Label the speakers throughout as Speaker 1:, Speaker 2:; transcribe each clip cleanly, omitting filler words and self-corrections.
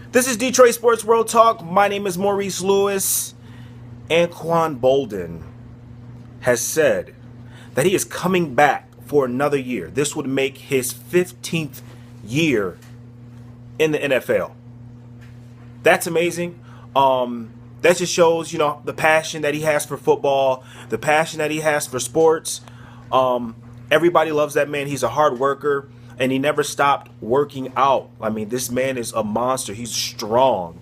Speaker 1: This is Detroit Sports World Talk. My name is Maurice Lewis. Anquan Boldin has said that he is coming back for another year. This would make his 15th year in the NFL. That's amazing. That just shows, the passion that he has for football, the passion that he has for sports. Everybody loves that man. He's a hard worker, and he never stopped working out. I mean, this man is a monster. He's strong.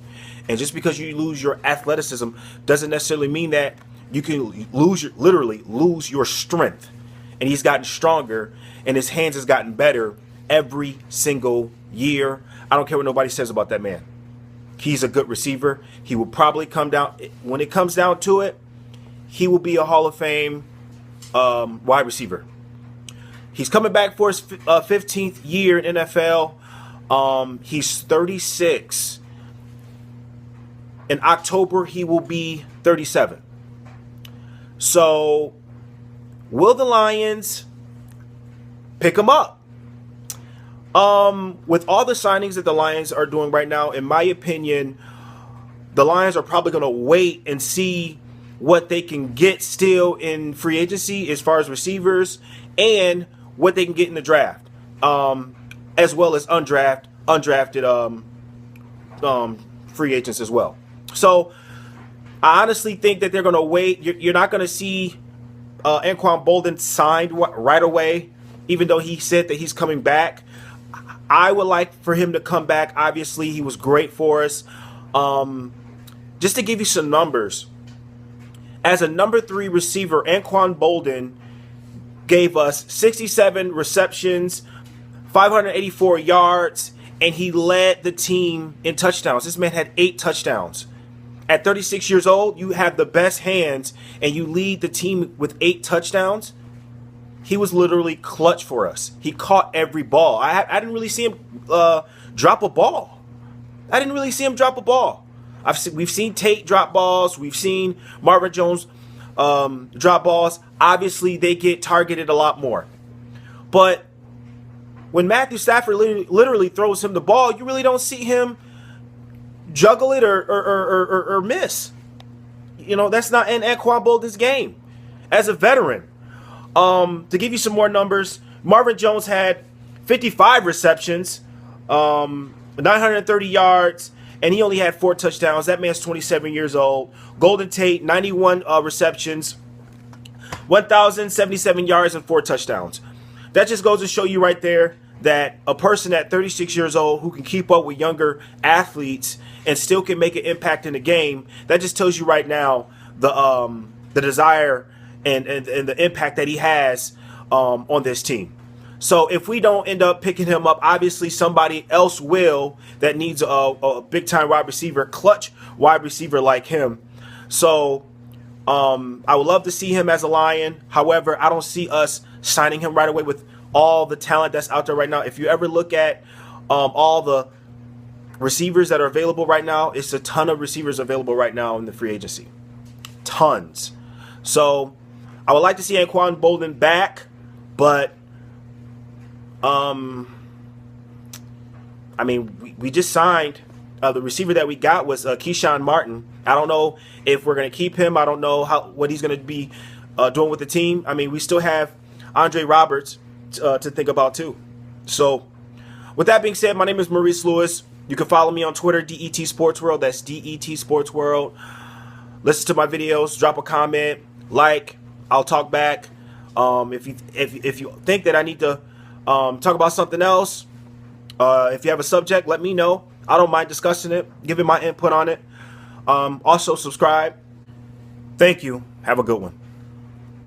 Speaker 1: And just because you lose your athleticism doesn't necessarily mean that you can literally lose your strength. And he's gotten stronger, and his hands has gotten better every single year. I don't care what nobody says about that man. He's a good receiver. He will probably come down, when it comes down to it, he will be a Hall of Fame wide receiver. He's coming back for his 15th year in NFL. He's 36. In October, he will be 37. So, will the Lions pick him up? With all the signings that the Lions are doing right now, in my opinion, the Lions are probably going to wait and see what they can get still in free agency as far as receivers and what they can get in the draft, as well as undrafted free agents as well. So I honestly think that they're going to wait. You're not going to see Anquan Boldin signed right away, even though he said that he's coming back. I would like for him to come back. Obviously, he was great for us. Just to give you some numbers, as a number 3 receiver, Anquan Boldin gave us 67 receptions, 584 yards, and he led the team in touchdowns. This man had 8 touchdowns. At 36 years old, you have the best hands, and you lead the team with 8 touchdowns. He was literally clutch for us. He caught every ball. I didn't really see him drop a ball. We've seen Tate drop balls. We've seen Marvin Jones drop balls. Obviously, they get targeted a lot more. But when Matthew Stafford literally throws him the ball, you really don't see him juggle it or miss. That's not in Anquan Boldin's game as a veteran. To give you some more numbers, Marvin Jones had 55 receptions, 930 yards, and he only had 4 touchdowns. That man's 27 years old. Golden Tate, 91 receptions, 1,077 yards, and 4 touchdowns. That just goes to show you right there that a person at 36 years old who can keep up with younger athletes and still can make an impact in the game, that just tells you right now the desire and the impact that he has on this team. So if we don't end up picking him up, obviously somebody else will that needs a big-time wide receiver, clutch wide receiver like him. So I would love to see him as a Lion. However, I don't see us signing him right away with all the talent that's out there right now. If you ever look at all the receivers that are available right now, it's a ton of receivers available right now in the free agency. Tons. So I would like to see Anquan Boldin back, but we just signed the receiver that we got was Keyshawn Martin. I don't know if we're going to keep him. I don't know what he's going to be doing with the team. I mean, we still have Andre Roberts to think about too. So with that being said, my name is Maurice Lewis. You can follow me on Twitter, DET Sports World. That's DET Sports World. Listen to my videos, drop a comment, like. I'll talk back. If you think that I need to talk about something else, if you have a subject, let me know. I don't mind discussing it, giving my input on it. Also, subscribe. Thank you. Have a good one.